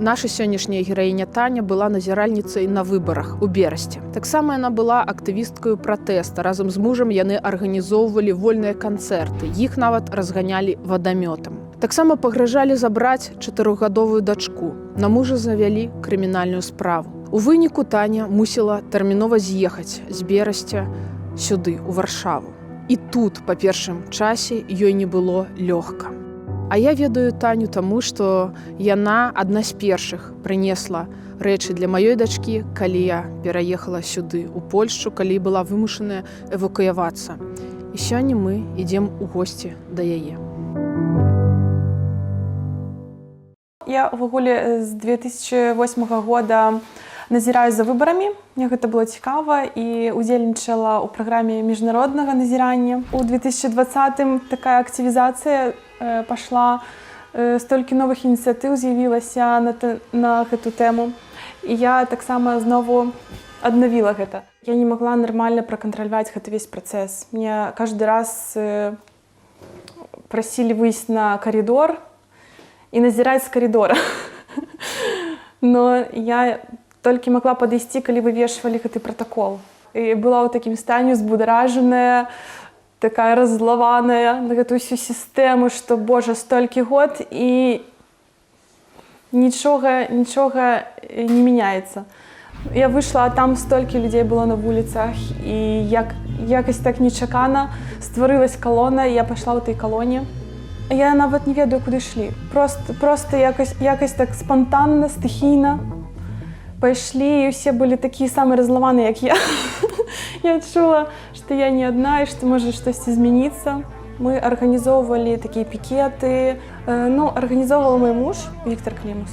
Наша сённяшняя гераіня Таня была назіральніцай на выбарах у Берасці. Таксама яна была актывісткаю пратэста. Разам з мужам яны арганізоўвалі вольныя канцэрты. Іх нават разганялі вадамётам. Таксама пагражалі забраць 4гадовую дачку. На мужа завялі крымінальную справу. У выніку Таня мусіла тэрмінова з'ехаць з Берасця сюды, у Варшаву. І тут, па першым часе, ёй не было лёгка. А я ведаю Таню таму, што яна адна з першых прынесла рэчы для маёй дачкі, калі я пераехала сюды, у Польшчу, калі была вымушаная эвакуявацца. І сёння мы ідзем у госці да яе. Я ўвогуле з 2008 года назіраю за выбарамі. Мне гэта было цікава і удзельнічала ў праграме міжнароднага назірання. У 2020-м такая актывізацыя пашла, столькі новых ініцыятыў з'явілася на гэту тэму. І я таксама знову аднавіла гэта. Я не магла нармальна пракантраляваць гэты весь працэс. Мне кожны раз прасілі выйсці на каридор і назіраць з каридора. Но я толькі магла падысці, калі вывешвалі гэты пратакол. І была ў такім стане збударажаная, такая раззлаваная на гэтую всю сістэму, што, божа, столькі год і нічога не мяняецца. Я выйшла, а там столькі людзей было на вуліцах, і якось так нечакана стварылась калона, і я пайшла ў той калоне. Я нават не ведаю, куды ішлі. Просто якось так спантанна, стыхійна пайшлі, і ўсе былі такія самыя раззлаваныя, як я. Я адчула, што я не адна і што можа штосьці змяніцца. Мы арганізоўвалі такія пікеты. Арганізоўваў мой муж, Віктор Клімус.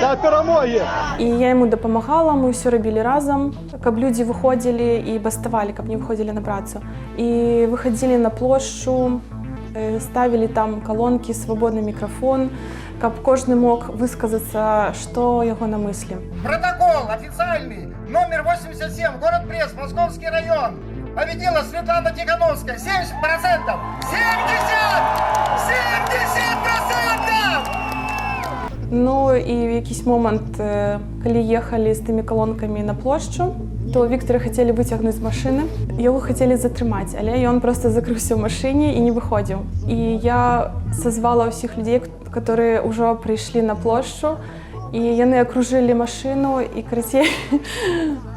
Да перамогі! І я яму дапамагала, мы ўсё рабілі разам, каб людзі выходзілі і баставалі, каб не выходзілі на працу. І выхадзілі на плошчу, ставілі там калонкі, свабодны мікрафон, каб кожны мог высказацца, што яго на мыслі. Протокол официальный, номер 87, город Брест, Московский район. Победила Светлана Тихановская, 70%! 70%! Ну і в якийсь момент, калі ехалі з тымі калонкамі на плошчу, то Віктора хацелі выцягнуць з машыны. Яго хацелі затрымаць, але ён проста закрыўся ў машыне і не выходзіў. І я сазвала ўсіх людзей, которые ўжо прыйшлі на плошчу, і яны акружылі машыну, і карацей,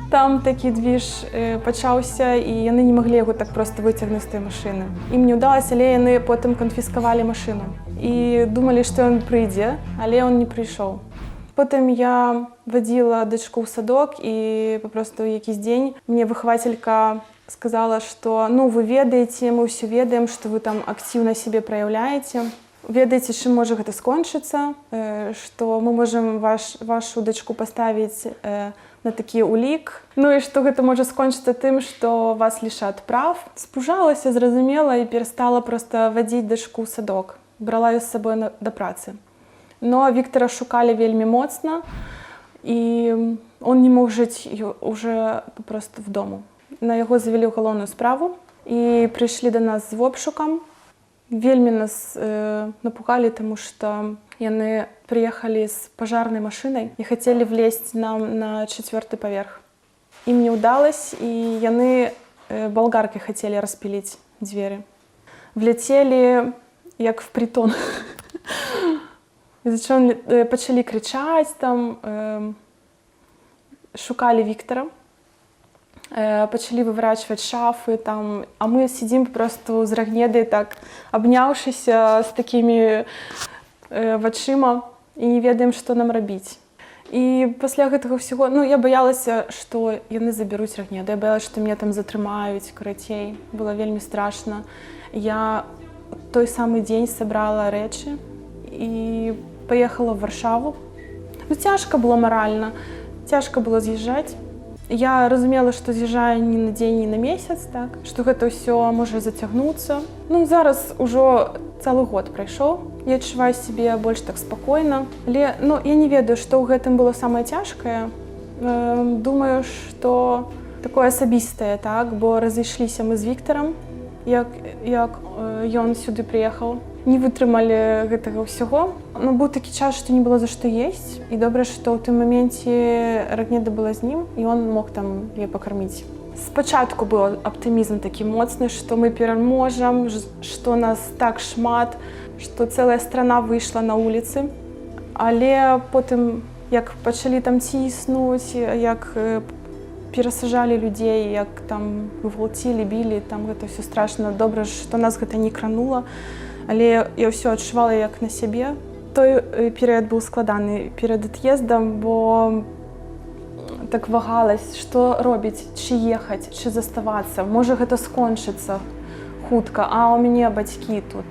там такі двіж пачаўся, і яны не маглі яго так проста выцягнуць з той машыны. Ім не ўдалася, але яны потым канфіскавалі машыну. І думалі, што ён прыйдзе, але ён не прыйшоў. Потым я вадзіла дачку ў садок, і папросту якийсь дзень мне выхавацелька сказала, што вы ведаеце, мы ўсё ведаем, што вы там актыўна сябе праяўляеце. Ведаеце, чым можа гэта скончыцца, што мы можам вашу дачку паставіць на такі улік. І што гэта можа скончыцца тым, што вас лішат прав. Спужалася, зразумела і перастала проста вадзіць дачку ў садок. Брала ёй з сабой да працы. Но Віктора шукалі вельмі моцна, і он не мог жыць уже просто в дому. На яго завялі ўгалоўную справу і прыйшлі да нас з обшукам. Вельмі нас напугалі, таму што яны прыехалі з пажарнай машынай і хацелі влезть нам на 4-й паверх. Ім не ўдалася, і яны балгаркай хацелі распіліць дзверы. Вляцелі як в притон. Пачалі крычаць, шукалі Віктора, пачалі выварачваць шафы, а мы сидзім просто з рагнедай, так, абняўшыся з такімі вачыма і не ведаем, што нам рабіць. І пасля гэтага ўсяго, я баялася, што яны забяруць рагнеду, я баялася, што мяне там затрымаюць, карацей, было вельмі страшна. Я той самы дзень сабрала рэчы і поехала в Варшаву. Цяжка было маральна, цяжка было з'язджаць. Я разумела, што з'язджаю не на дзень, не на месяц, так, што гэта ўсё можа зацягнуцца. Зараз ужо цэлы год прайшоў. Я адчуваю сябе больш так спакойна. Але я не ведаю, што ў гэтым было самае цяжкае. Думаю, што такое асабістае, так, бо разышліся мы з Віктарам, як ён сюды прыехаў. не вытрымалі гэтага ўсяго. Ну, быў такі час, што не было за што есць. І добра, што ў тым маменце Рагнеда была з ім, і ён мог там яе пакарміць. Спачатку быў аптымізм такі моцны, што мы пераможам, што нас так шмат, што цэлая страна выйшла на вуліцы. Але потым, як пачалі там ціснуць, як перасажалі людзей, як там гвалцілі, білі, там гэта ўсё страшна. Добра, што нас гэта не кранула, але я ўсё адчувала як на сябе. Той перыяд быў складаны перад ад'ездам, бо так вагалась, што робіць, чи ехаць, чи заставацца. Можа, гэта скончыцца хутка, а ў мяне бацькі тут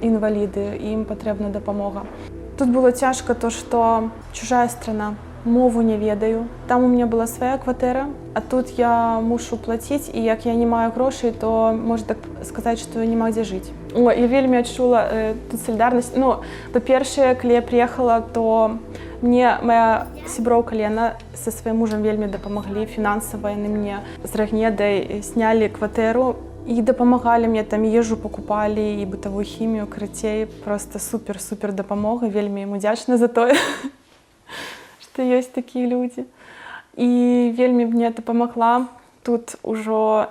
інваліды, ім патрэбна дапамога. Тут было цяжка то, што чужая страна, мову не ведаю. Там у меня была свая кватэра, а тут я мушу плаціць, і як я не маю грошай, то можна так сказаць, што няма дзе жыць. Я вельмі адчула тут салідарнасць. Ну, па-першае, калі я прыехала, то мне моя сяброўка Лена са сваім мужам вельмі дапамаглі фінансава. Яны мне з Рагнедай снялі кватэру і дапамагалі мне, там ежу пакупалі і бытавую хімію, карацей. Проста супер-супер дапамога. Вельмі ім удзячна за тое, што ёсць такія людзі. І вельмі мне дапамагла тут ужо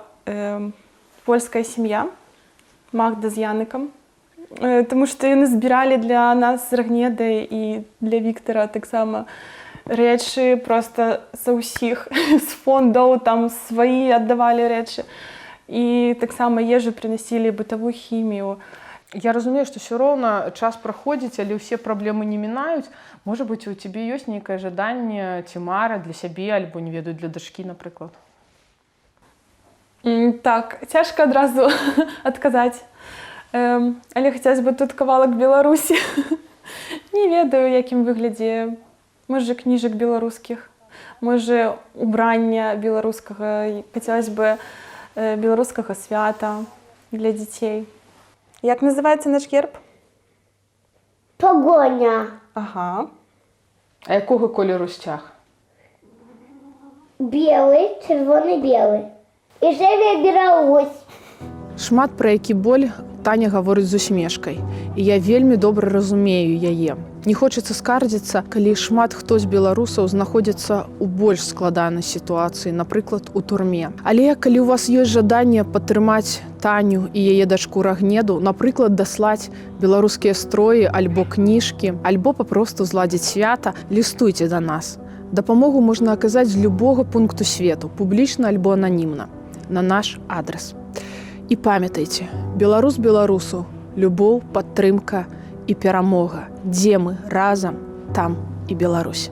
польская сям'я, Магда з Яныкам. Таму што яны збіралі для нас з Рагнедай і для Віктара таксама рэчы проста са ўсіх, з фондаў, там свае аддавалі рэчы. І таксама ежу прынасілі, бытавую хімію. Я разумею, што ўсё роўна час праходзіць, але ўсе праблемы не мінаюць. Можа быць, у цябе ёсць нейкае жаданне ці мара для сябе, альбо, не ведаю, для дачкі, напрыклад? Так, цяжка адразу адказаць. Але хацелася б тут кавалак Беларусі. Не ведаю, якім выглядзе. Можа, кніжак беларускіх, можа, убрання беларускага. Хацелася б беларускага свята для дзяцей. Як называецца наш герб? Погоня. Ага. А якога колеру сцяг? Белый, червоно-белый. И жыве Беларусь. Шмат пра які боль Таня гаворыць з усмешкай, і я вельмі добра разумею яе. Не хочацца скардзіцца, калі шмат хто з беларусаў знаходзіцца ў больш складанай сітуацыі, напрыклад, у турме. Але калі ў вас ёсць жаданне падтрымаць Таню і яе дачку Рагнеду, напрыклад, даслаць беларускія строі альбо кніжкі, альбо папросту зладзіць свята, лістуйце да нас. Дапамогу можна аказаць з любога пункту свету, публічна альбо ананімна, на наш адрас. І памятайце, беларус беларусу, любоў, падтрымка і перамога. Дзе мы разам, там і Беларусь.